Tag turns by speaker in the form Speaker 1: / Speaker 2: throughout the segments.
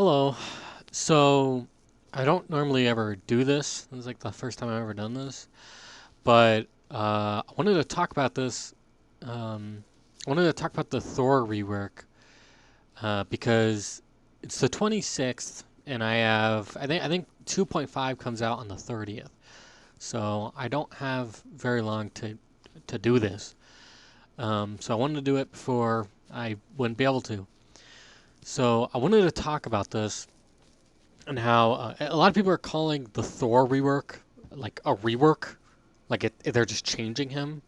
Speaker 1: Hello. So, I don't normally ever do this. This is like the first time I've ever done this. But I wanted to talk about this. I wanted to talk about the Thor rework because it's the 26th, and I think 2.5 comes out on the 30th. So I don't have very long to do this. So I wanted to do it before I wouldn't be able to. So I wanted to talk about this and how a lot of people are calling the Thor rework like a rework, like they're just changing him,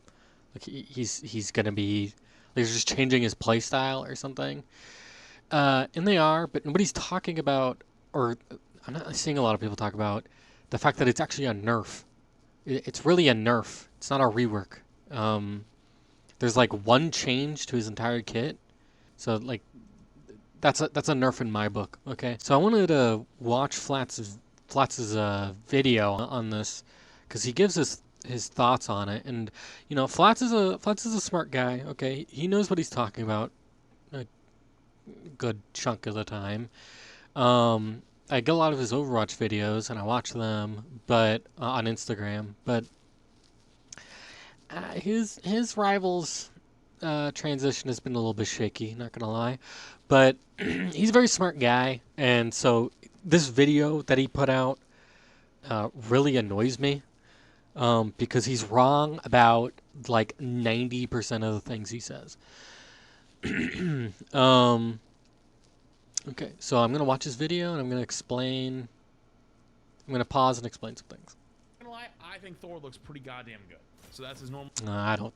Speaker 1: like he's gonna be like they're just changing his play style or something. And they are, but nobody's talking about, or I'm not seeing a lot of people talk about the fact that it's actually a nerf. It's really a nerf. It's not a rework. Um, there's like one change to his entire kit, so like that's a nerf in my book. Okay, so I wanted to watch Flats's video on this because he gives his thoughts on it, and Flats is a smart guy. Okay, he knows what he's talking about a good chunk of the time. I get a lot of his Overwatch videos and I watch them, but on Instagram. But his rivals transition has been a little bit shaky, not gonna lie. But he's a very smart guy, and so this video that he put out really annoys me because he's wrong about like 90% of the things he says. um, okay, so I'm gonna watch his video and I'm gonna explain. I'm gonna pause and explain some things.
Speaker 2: I think Thor looks pretty goddamn good. So that's his normal
Speaker 1: I don't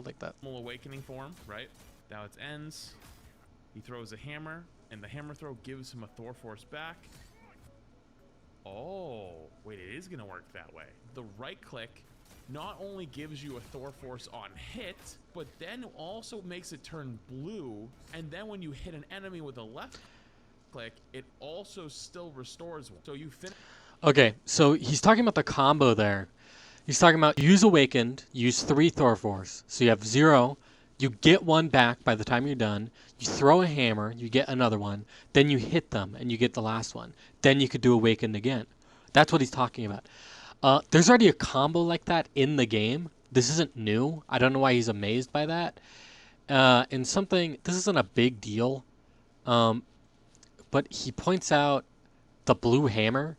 Speaker 1: think that.
Speaker 2: awakening form, right? Now it ends. He throws a hammer, and the hammer throw gives him a Thor force back. Oh, wait, it is gonna work that way. The right click not only gives you a Thor force on hit, but then also makes it turn blue, and then when you hit an enemy with a left click, it also still restores one. So you finish.
Speaker 1: Okay, so he's talking about the combo there. He's talking about use Awakened, use 3 Thor Force. So you have 0, you get 1 back by the time you're done, you throw a hammer, you get another one, then you hit them and you get the last one. Then you could do Awakened again. That's what he's talking about. There's already a combo like that in the game. This isn't new. I don't know why he's amazed by that. This isn't a big deal, but he points out the blue hammer.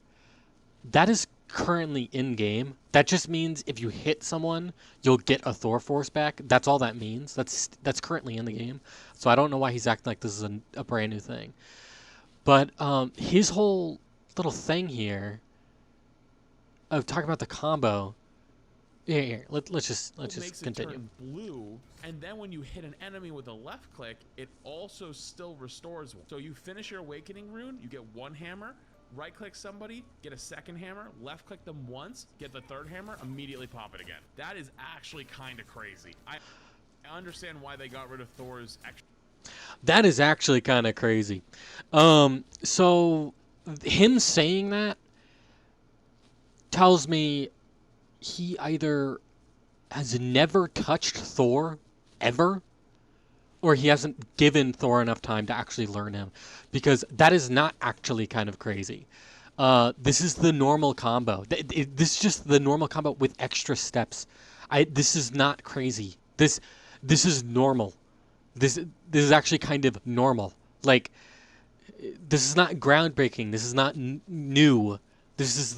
Speaker 1: That is currently in game. That just means if you hit someone, you'll get a Thor Force back. That's all that means. That's currently in the game. So I don't know why he's acting like this is a brand new thing. But his whole little thing here of talking about the combo. Let's just continue.
Speaker 2: It turn blue, and then when you hit an enemy with a left click, it also still restores one. So you finish your awakening rune, you get 1 hammer. Right click somebody, get a 2nd hammer, left click them once, get the 3rd hammer, immediately pop it again. That is actually kind of crazy. I understand why they got rid of Thor's extra.
Speaker 1: That is actually kind of crazy. So him saying that tells me he either has never touched Thor ever, or he hasn't given Thor enough time to actually learn him, because that is not actually kind of crazy. This is the normal combo. This is just the normal combo with extra steps. This is not crazy. This is normal. This is actually kind of normal. Like, this is not groundbreaking. This is not new. This is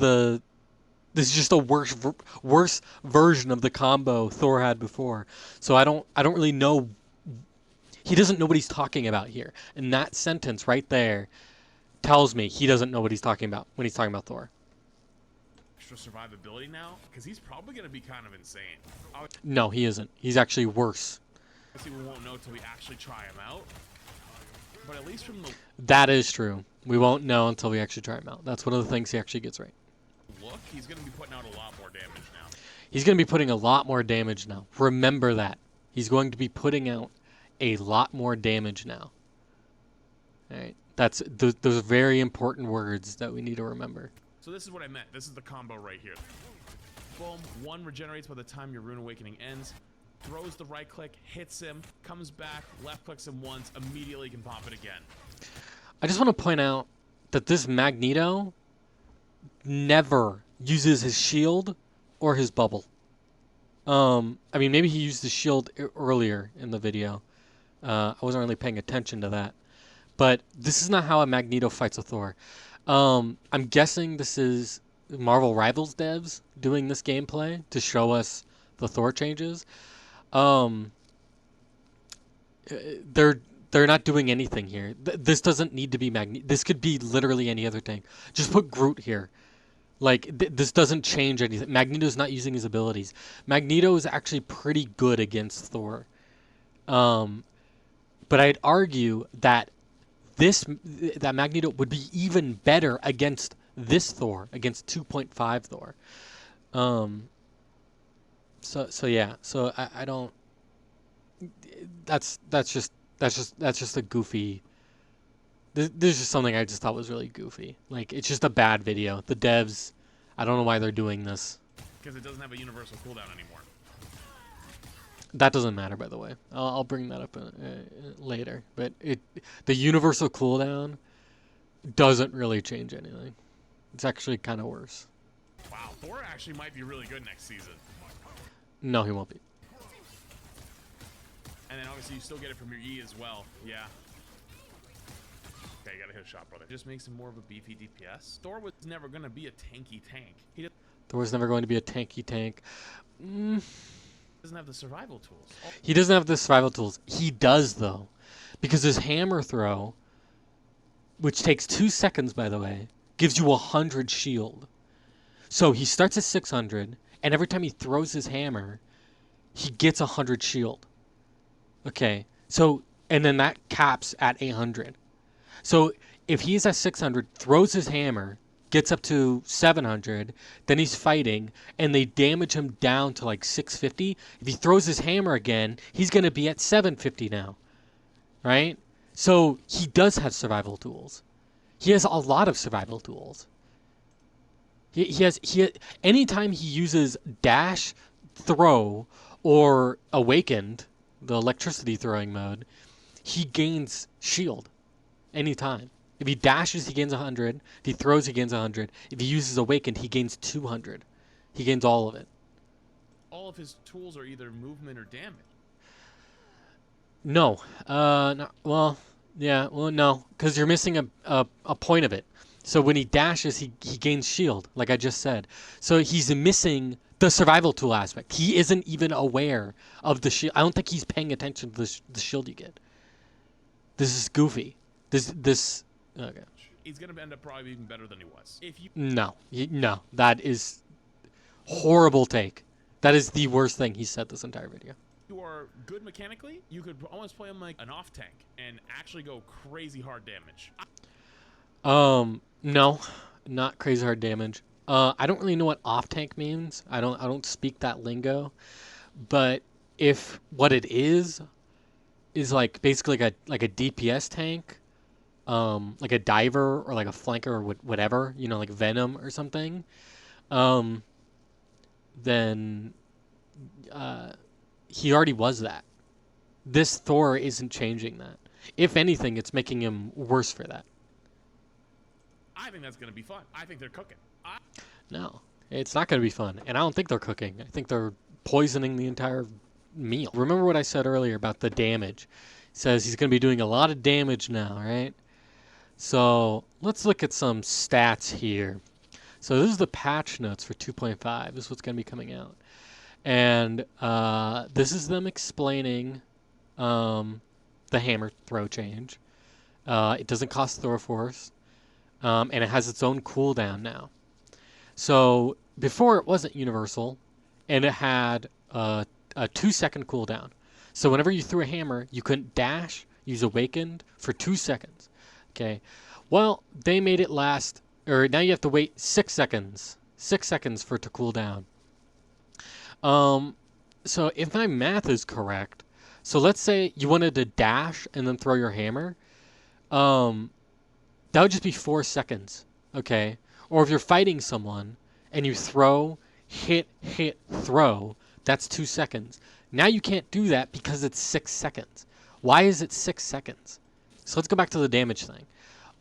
Speaker 1: just a worse version of the combo Thor had before. So I don't really know. He doesn't know what he's talking about here. And that sentence right there tells me he doesn't know what he's talking about when he's talking about Thor.
Speaker 2: Extra survivability now, because he's probably going to be kind of insane.
Speaker 1: No, he isn't. He's actually worse.
Speaker 2: We won't know until we actually try him out. But at least from the
Speaker 1: That is true. We won't know until we actually try him out. That's one of the things he actually gets right.
Speaker 2: look, he's going to be putting out a lot more damage now.
Speaker 1: He's going to be putting a lot more damage now. Remember that. He's going to be putting out a lot more damage now. All right. Those are very important words that we need to remember.
Speaker 2: So this is what I meant. This is the combo right here. Boom. 1 regenerates by the time your Rune Awakening ends. Throws the right click, hits him, comes back, left clicks him once, immediately can pop it again.
Speaker 1: I just want to point out that this Magneto never uses his shield or his bubble. I mean, maybe he used the shield earlier in the video. I wasn't really paying attention to that. But this is not how a Magneto fights a Thor. I'm guessing this is Marvel Rivals devs doing this gameplay to show us the Thor changes. Um, they're they're not doing anything here. This doesn't need to be Magneto. This could be literally any other thing. Just put Groot here. Like, this doesn't change anything. Magneto's not using his abilities. Magneto is actually pretty good against Thor. Um, but I'd argue that that Magneto would be even better against this Thor, against 2.5 Thor. Um, so yeah. So I don't. That's just a goofy. This is just something I just thought was really goofy. Like, it's just a bad video. The devs, I don't know why they're doing this.
Speaker 2: Because it doesn't have a universal cooldown anymore.
Speaker 1: That doesn't matter, by the way. I'll bring that up later. But the universal cooldown doesn't really change anything. It's actually kind of worse.
Speaker 2: Wow, Thor actually might be really good next season.
Speaker 1: No, he won't be.
Speaker 2: And then obviously you still get it from your E as well. Yeah. Okay, you gotta hit a shot, brother. Just makes him more of a beefy DPS. Thor was never gonna be a tanky tank.
Speaker 1: Thor's never going to be a tanky tank.
Speaker 2: Doesn't have the survival tools.
Speaker 1: He doesn't have the survival tools. He does, though. Because his hammer throw, which takes 2 seconds, by the way, gives you 100 shield. So he starts at 600, and every time he throws his hammer, he gets 100 shield. Okay, so, and then that caps at 800. So if he's at 600, throws his hammer, gets up to 700, then he's fighting, and they damage him down to like 650. If he throws his hammer again, he's going to be at 750 now, right? So he does have survival tools. He has a lot of survival tools. He has anytime he uses dash, throw, or awakened, the electricity throwing mode, he gains shield anytime. If he dashes, he gains 100. If he throws, he gains 100. If he uses awakened, he gains 200. He gains all of it.
Speaker 2: All of his tools are either movement or damage.
Speaker 1: No. No. Well, yeah. Well, no, because you're missing a point of it. So when he dashes, he gains shield, like I just said. So he's missing the survival tool aspect. He isn't even aware of the shield. I don't think he's paying attention to the shield you get. This is goofy. This. Okay.
Speaker 2: He's gonna end up probably even better than he was.
Speaker 1: No, that is horrible take. That is the worst thing he said this entire video.
Speaker 2: You are good mechanically, you could almost play him like an off tank and actually go crazy hard damage.
Speaker 1: No, not crazy hard damage. I don't really know what off tank means. I don't speak that lingo. But if what it is like basically like a DPS tank, like a diver or like a flanker or whatever, like Venom or something, then he already was that. This Thor isn't changing that. If anything, it's making him worse for that.
Speaker 2: I think that's going to be fun. I think they're cooking.
Speaker 1: No, it's not going to be fun. And I don't think they're cooking. I think they're poisoning the entire meal. Remember what I said earlier about the damage. It says he's going to be doing a lot of damage now, right? So let's look at some stats here. So this is the patch notes for 2.5. This is what's going to be coming out. And this is them explaining the hammer throw change. It doesn't cost Thor Force. And it has its own cooldown now. So before it wasn't universal, and it had a 2-second cooldown. So whenever you threw a hammer, you couldn't dash, use awakened for 2 seconds. Okay. Well, they made it last, or now you have to wait 6 seconds. 6 seconds for it to cool down. So if my math is correct, so let's say you wanted to dash and then throw your hammer, that would just be 4 seconds, okay? Or if you're fighting someone and you throw, hit, throw, that's 2 seconds. Now you can't do that because it's 6 seconds. Why is it 6 seconds? So let's go back to the damage thing.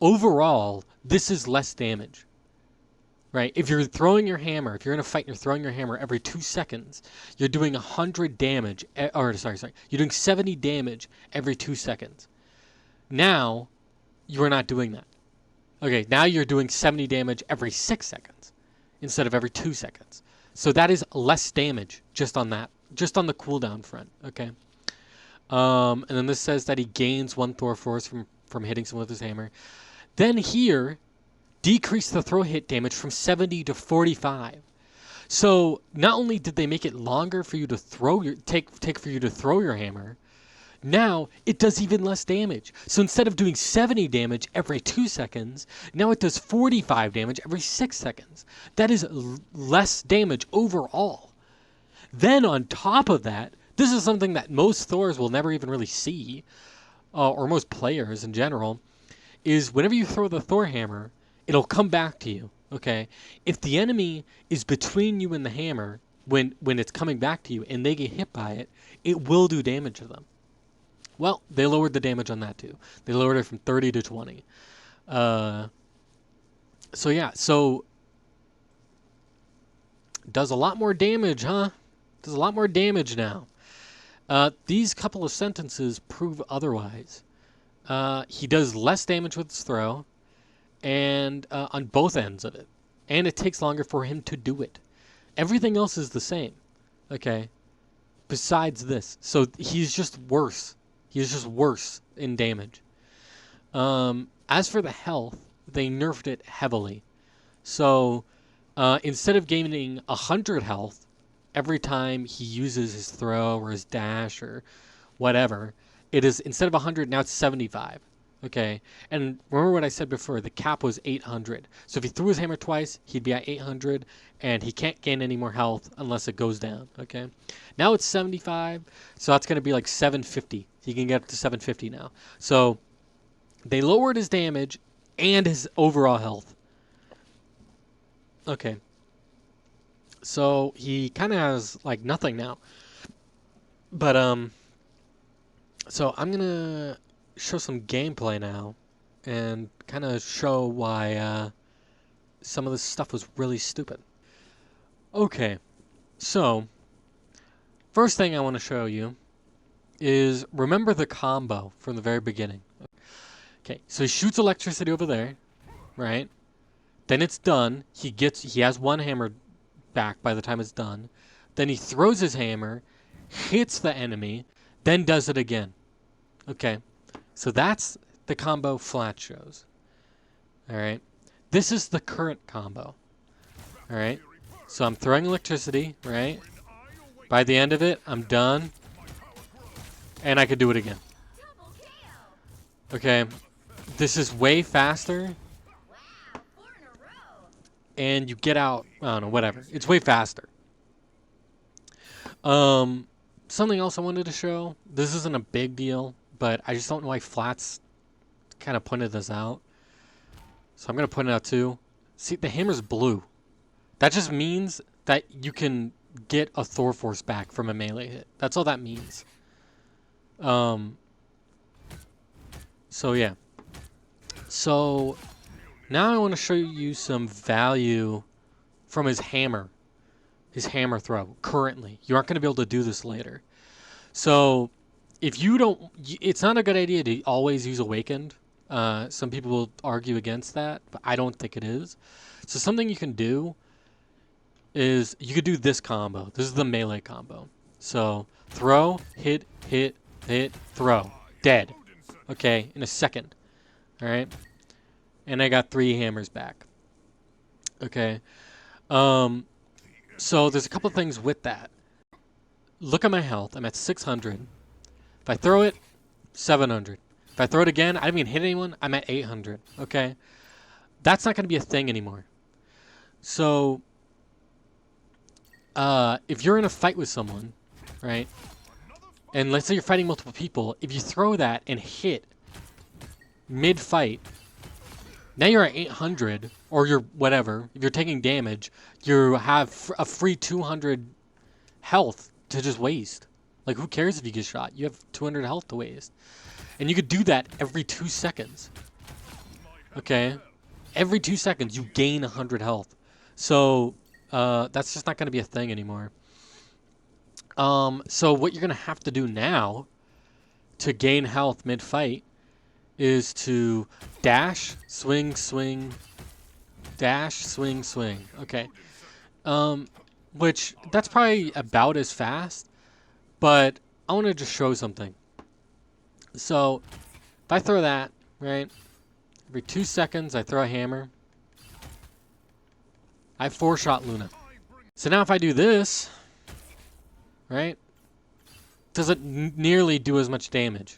Speaker 1: overall, this is less damage. Right? If you're throwing your hammer, if you're in a fight and you're throwing your hammer every 2 seconds, you're doing 100 damage, or sorry, you're doing 70 damage every 2 seconds. Now, you're not doing that. Okay, now you're doing 70 damage every 6 seconds instead of every 2 seconds. So that is less damage just on that, just on the cooldown front, okay? And then this says that he gains 1 Thor force from hitting someone with his hammer. Then here, decrease the throw hit damage from 70 to 45. So not only did they make it longer for you to throw your take for you to throw your hammer, now it does even less damage. So instead of doing 70 damage every 2 seconds, now it does 45 damage every 6 seconds. That is less damage overall. Then on top of that, this is something that most Thors will never even really see, or most players in general, is whenever you throw the Thor hammer, it'll come back to you, okay? If the enemy is between you and the hammer when it's coming back to you and they get hit by it, it will do damage to them. Well, they lowered the damage on that too. They lowered it from 30 to 20. So yeah, so does a lot more damage, huh? Does a lot more damage now. These couple of sentences prove otherwise. He does less damage with his throw, and on both ends of it. And it takes longer for him to do it. Everything else is the same, okay? Besides this. So he's just worse. He's just worse in damage. As for the health, they nerfed it heavily. So instead of gaining 100 health every time he uses his throw or his dash or whatever, it is, instead of 100, now it's 75. Okay, and remember what I said before, the cap was 800. So if he threw his hammer twice, he'd be at 800, and he can't gain any more health unless it goes down, okay? Now it's 75, so that's going to be like 750. He can get up to 750 now. So they lowered his damage and his overall health. Okay. So he kind of has like nothing now. But so I'm going to show some gameplay now and kind of show why some of this stuff was really stupid. Okay, so first thing I want to show you is, remember the combo from the very beginning. Okay, so he shoots electricity over there, right? Then it's done. He has 1 hammer back by the time it's done. Then he throws his hammer, hits the enemy, then does it again. Okay, so that's the combo Flat shows. Alright, this is the current combo. Alright, so I'm throwing electricity, right? By the end of it, I'm done. And I could do it again. Okay, this is way faster. And you get out, I don't know, whatever. It's way faster. Something else I wanted to show. This isn't a big deal, but I just don't know why Flats kind of pointed this out. So I'm going to point it out too. See, the hammer's blue. That just means that you can get a Thor force back from a melee hit. That's all that means. So yeah. So now I want to show you some value from his hammer throw currently. You aren't going to be able to do this later. So if you don't, it's not a good idea to always use Awakened. Some people will argue against that, but I don't think it is. So something you can do is you could do this combo. This is the melee combo. So throw, hit, hit, hit, throw. Dead. Okay, in a second. All right. And I got 3 hammers back. Okay. So there's a couple things with that. Look at my health. I'm at 600. If I throw it, 700. If I throw it again, I didn't even hit anyone, I'm at 800. Okay? That's not going to be a thing anymore. So, if you're in a fight with someone, right? And let's say you're fighting multiple people. If you throw that and hit mid-fight, now you're at 800, or you're whatever. If you're taking damage, you have a free 200 health to just waste. Like, who cares if you get shot? You have 200 health to waste. And you could do that every 2 seconds. Okay, every 2 seconds you gain 100 health. So that's just not going to be a thing anymore. So what you're going to have to do now to gain health mid-fight is to dash, swing, swing, dash, swing, swing. Okay. Um, which that's probably about as fast, but I want to just show something. So if I throw that, right, every 2 seconds I throw a hammer. I 4-shot Luna. So now if I do this, right, doesn't nearly do as much damage.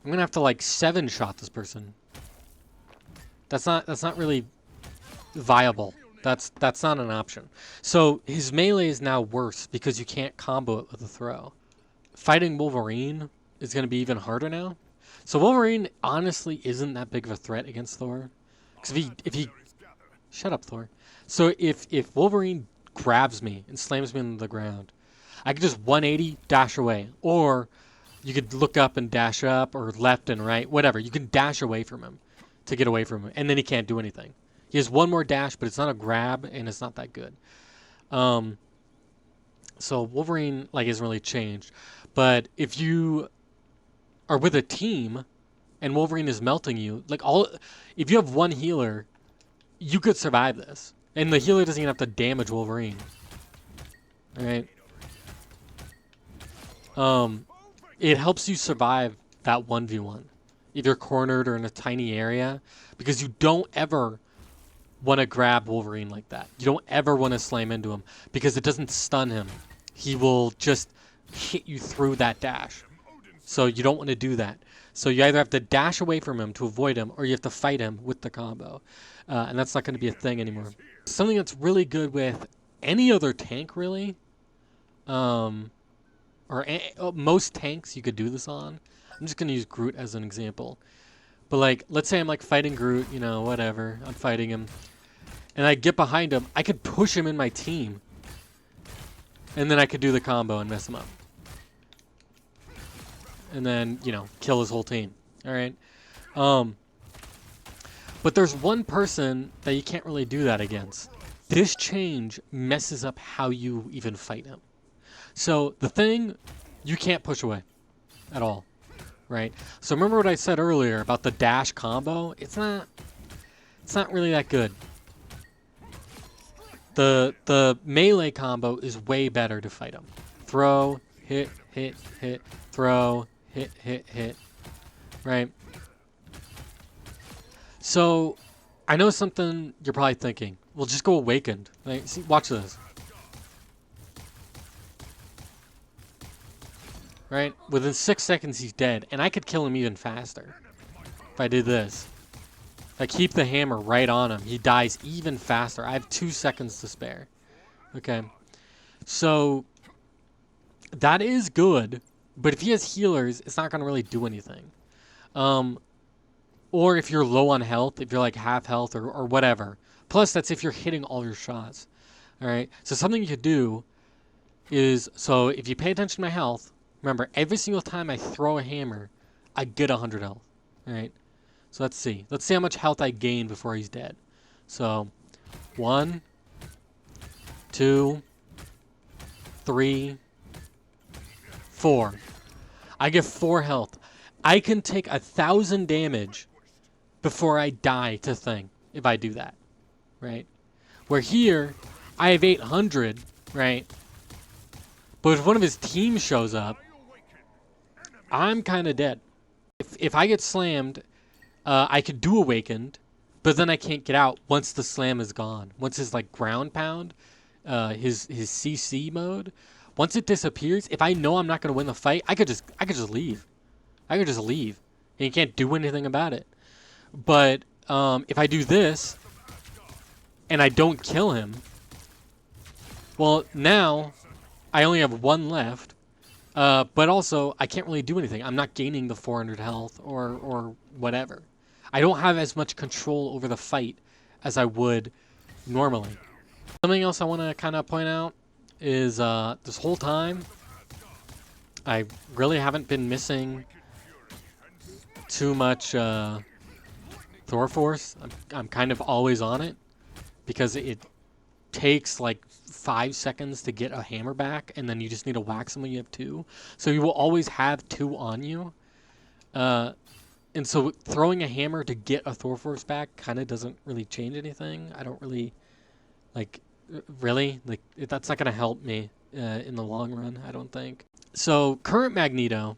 Speaker 1: I'm gonna have to like 7-shot this person. That's not really viable. That's not an option. So his melee is now worse because you can't combo it with a throw. Fighting Wolverine is gonna be even harder now. So Wolverine honestly isn't that big of a threat against Thor. Because if he shut up, Thor. So if Wolverine grabs me and slams me into the ground, I could just 180 dash away, or you could look up and dash up, or left and right, whatever. You can dash away from him to get away from him, and then he can't do anything. He has one more dash, but it's not a grab, and it's not that good. So Wolverine like hasn't really changed. But if you are with a team and Wolverine is melting you, like if you have one healer, you could survive this, and the healer doesn't even have to damage Wolverine. All right. It helps you survive that 1v1 if you're cornered or in a tiny area, because you don't ever want to grab Wolverine like that. You don't ever want to slam into him because it doesn't stun him. He will just hit you through that dash. So you don't want to do that. So you either have to dash away from him to avoid him, or you have to fight him with the combo. And that's not going to be a thing anymore. Something that's really good with any other tank, really, most tanks you could do this on. I'm just going to use Groot as an example. But like, let's say I'm like fighting Groot, you know, whatever. I'm fighting him. And I get behind him. I could push him in my team. And then I could do the combo and mess him up. And then, you know, kill his whole team. All right. But there's one person that you can't really do that against. This change messes up how you even fight him. So the thing, you can't push away at all, right? So remember what I said earlier about the dash combo? It's not really that good. The melee combo is way better to fight him. Throw, hit, hit, hit, throw, hit, hit, hit, right? So I know something you're probably thinking. Well, just go awakened. Like, see, watch this. Right? Within 6 seconds, he's dead. And I could kill him even faster if I did this. If I keep the hammer right on him, he dies even faster. I have 2 seconds to spare. Okay. So that is good. But if he has healers, it's not going to really do anything. Or if you're low on health, if you're like half health or whatever. Plus, that's if you're hitting all your shots. All right. So something you could do is, so if you pay attention to my health, remember, every single time I throw a hammer, I get 100 health. All right. So let's see. Let's see how much health I gain before he's dead. So 1, 2, 3, 4. I get 4 health. I can take 1,000 damage before I die to thing if I do that, right? Where here, I have 800, right? But if one of his team shows up, I'm kind of dead. If I get slammed, I could do awakened, but then I can't get out once the slam is gone. Once his like ground pound, his CC mode, once it disappears, if I know I'm not going to win the fight, I could just leave. I could just leave, and you can't do anything about it. But if I do this and I don't kill him, well, now I only have 1 left. But also, I can't really do anything. I'm not gaining the 400 health or whatever. I don't have as much control over the fight as I would normally. Something else I want to kind of point out is this whole time, I really haven't been missing too much Thor Force. I'm kind of always on it because it takes like 5 seconds to get a hammer back, and then you just need to whack someone. You have two, so you will always have two on you. And so throwing a hammer to get a Thor Force back kind of doesn't really change anything. I don't really like really like that's not gonna help me in the long run. I don't think. So current Magneto,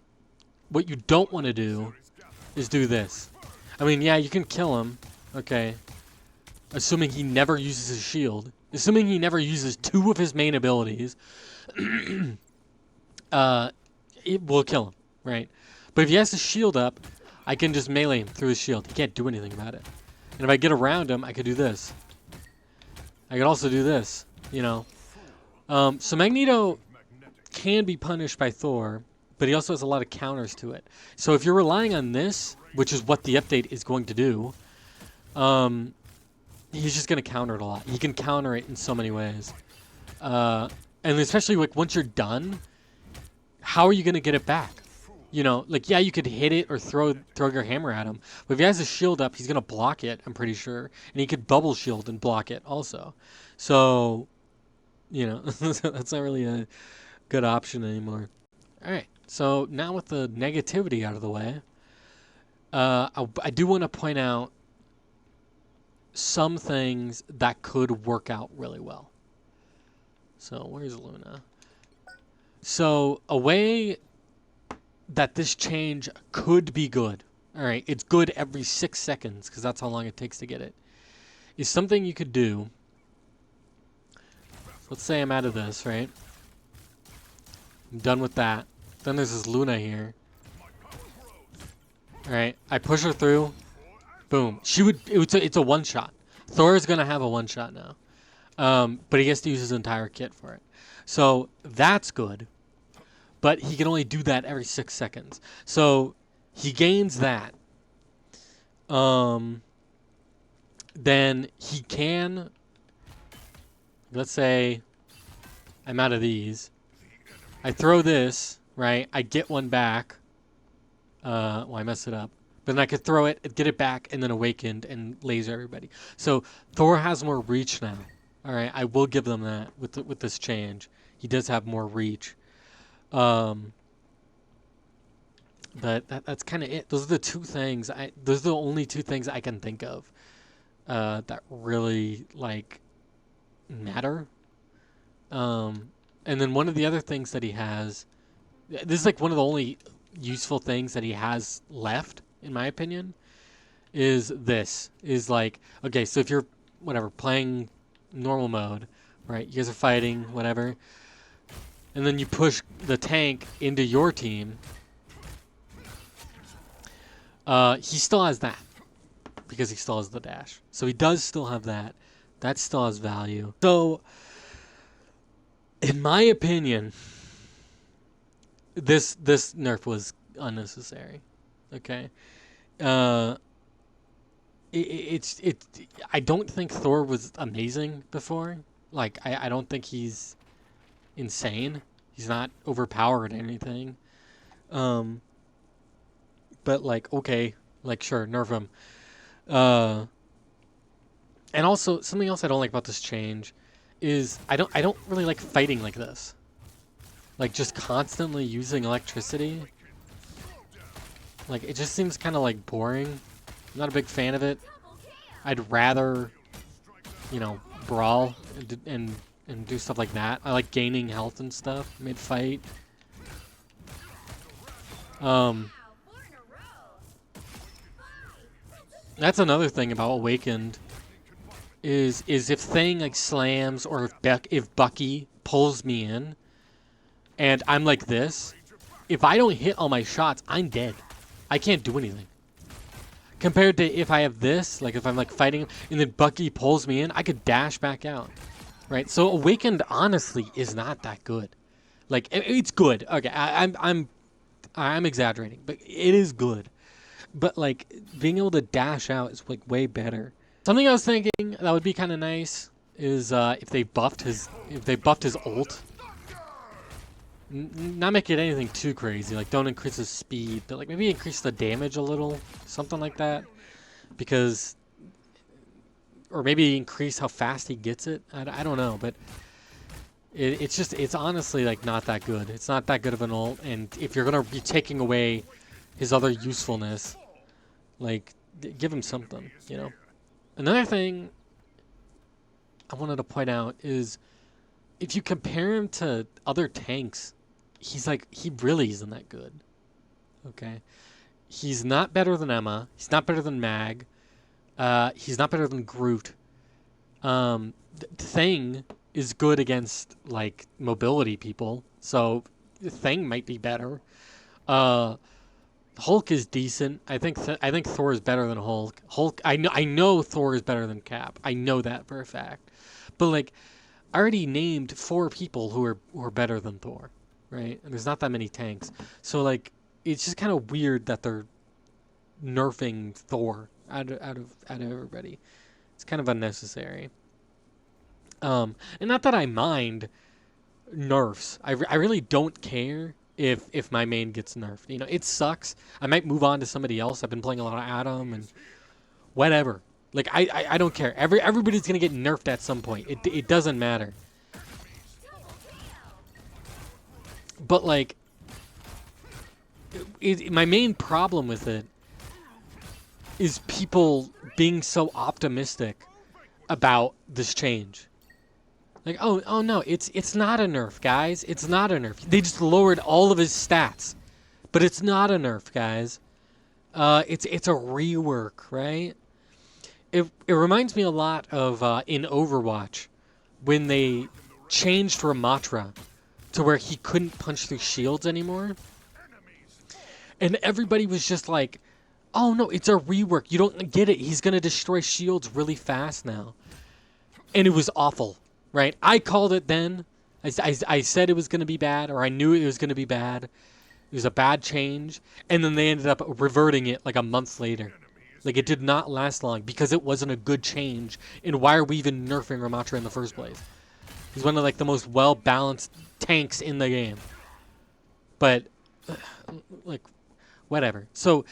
Speaker 1: what you don't want to do is do this. I mean, yeah, you can kill him, okay, assuming he never uses his shield. Assuming he never uses two of his main abilities, it will kill him, right? But if he has his shield up, I can just melee him through his shield. He can't do anything about it. And if I get around him, I could do this. I could also do this, you know. So Magneto can be punished by Thor, but he also has a lot of counters to it. So if you're relying on this, which is what the update is going to do, he's just going to counter it a lot. He can counter it in so many ways. And especially like once you're done, how are you going to get it back? You know, like, yeah, you could hit it or throw your hammer at him. But if he has his shield up, he's going to block it, I'm pretty sure. And he could bubble shield and block it also. So, you know, that's not really a good option anymore. All right, so now with the negativity out of the way, I do want to point out some things that could work out really well. So where's Luna? So a way that this change could be good, all right, it's good every 6 seconds because that's how long it takes to get it, is something you could do. Let's say I'm out of this, right? I'm done with that. Then there's this Luna here. All right, I push her through. Boom. It's a one-shot. Thor is going to have a one-shot now. But he has to use his entire kit for it. So that's good. But he can only do that every 6 seconds. So he gains that. Then he can, let's say I'm out of these. I throw this, right? I get one back. Well, I messed it up. But then I could throw it, get it back, and then awakened and laser everybody. So Thor has more reach now. All right, I will give them that with this change. He does have more reach. But that's kind of it. Those are the two things. Those are the only two things I can think of that really like matter. And then one of the other things that he has, this is like one of the only useful things that he has left, in my opinion, is this. Is like, okay, so if you're, whatever, playing normal mode, right, you guys are fighting, whatever, and then you push the tank into your team, he still has that, because he still has the dash. So he does still have that. That still has value. So, in my opinion, this nerf was unnecessary. Okay, I don't think Thor was amazing before. Like I don't think he's insane. He's not overpowered or anything. But like, okay, like sure, nerf him. And also something else I don't like about this change is I don't really like fighting like this. Like just constantly using electricity. Like it just seems kind of like boring. I'm not a big fan of it. I'd rather, you know, brawl and do stuff like that. I like gaining health and stuff mid-fight. That's another thing about Awakened is if Thing like slams or if Bucky pulls me in and I'm like this, if I don't hit all my shots, I'm dead. I can't do anything. Compared to if I have this, like if I'm like fighting and then Bucky pulls me in, I could dash back out. Right? So Awakened honestly is not that good. Like it's good. Okay, I'm exaggerating, but it is good. But like being able to dash out is like way better. Something I was thinking that would be kind of nice is if they buffed his ult. Not make it anything too crazy. Like, don't increase the speed, but like maybe increase the damage a little, something like that. Because, or maybe increase how fast he gets it. I don't know, but it's honestly like not that good. It's not that good of an ult, and if you're gonna be taking away his other usefulness, like give him something, you know. Another thing I wanted to point out is if you compare him to other tanks, he really isn't that good. Okay, he's not better than Emma. He's not better than Mag. He's not better than Groot. Thing is good against like mobility people, so Thing might be better. Uh, Hulk is decent. I think Thor is better than Hulk. I know Thor is better than Cap. I know that for a fact. But like I already named 4 people who are better than Thor, right? And there's not that many tanks. So like it's just kind of weird that they're nerfing Thor out of everybody. It's kind of unnecessary. And not that I mind nerfs. I really don't care if my main gets nerfed. You know, it sucks. I might move on to somebody else. I've been playing a lot of Adam and whatever. Like I don't care. Everybody's gonna get nerfed at some point. It doesn't matter. But like, my main problem with it is people being so optimistic about this change. Like, oh no, it's not a nerf, guys. It's not a nerf. They just lowered all of his stats, but it's not a nerf, guys. It's a rework, right? It reminds me a lot of in Overwatch when they changed Ramatra to where he couldn't punch through shields anymore, and everybody was just like, "Oh no, it's a rework. You don't get it. He's gonna destroy shields really fast now," and it was awful. Right? I called it then. I said it was going to be bad, or I knew it was going to be bad. It was a bad change, and then they ended up reverting it like a month later. Like it did not last long because it wasn't a good change. And why are we even nerfing Ramatra in the first place? He's one of like the most well balanced tanks in the game. But like whatever. So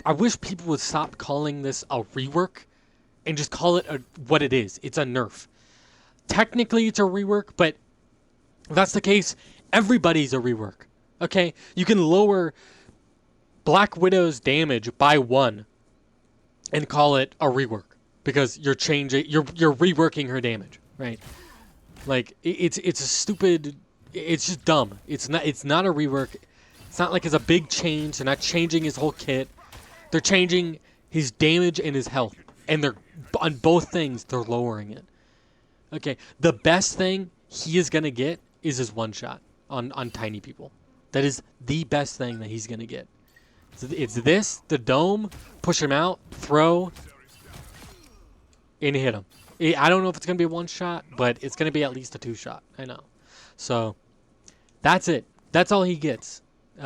Speaker 1: I wish people would stop calling this a rework and just call it what it is. It's a nerf. Technically, it's a rework, but if that's the case, everybody's a rework. Okay? You can lower Black Widow's damage by 1 and call it a rework because you're reworking her damage, right? Like it's a stupid, it's just dumb. It's not a rework. It's not like it's a big change. They're not changing his whole kit. They're changing his damage and his health, and they're on both things they're lowering it. Okay, the best thing he is going to get is his one-shot on tiny people. That is the best thing that he's going to get. It's this, the dome, push him out, throw, and hit him. I don't know if it's going to be a one-shot, but it's going to be at least a 2-shot. I know. So, that's it. That's all he gets. It's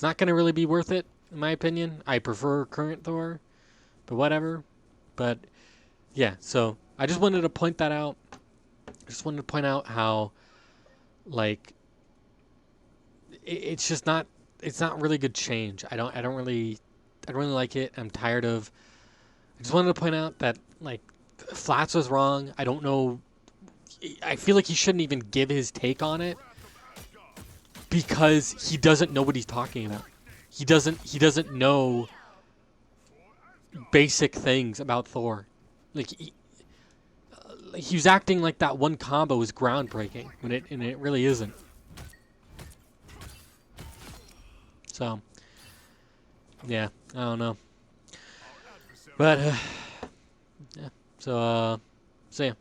Speaker 1: not going to really be worth it, in my opinion. I prefer current Thor, but whatever. But, yeah, so I just wanted to point that out. I just wanted to point out how, like, it's just not. It's not really good change. I don't really like it. I'm tired of. I just wanted to point out that like, Flats was wrong. I don't know. I feel like he shouldn't even give his take on it because he doesn't know what he's talking about. He doesn't know basic things about Thor. Like he was acting like that one combo was groundbreaking when it really isn't. So yeah, I don't know. But yeah. So see ya.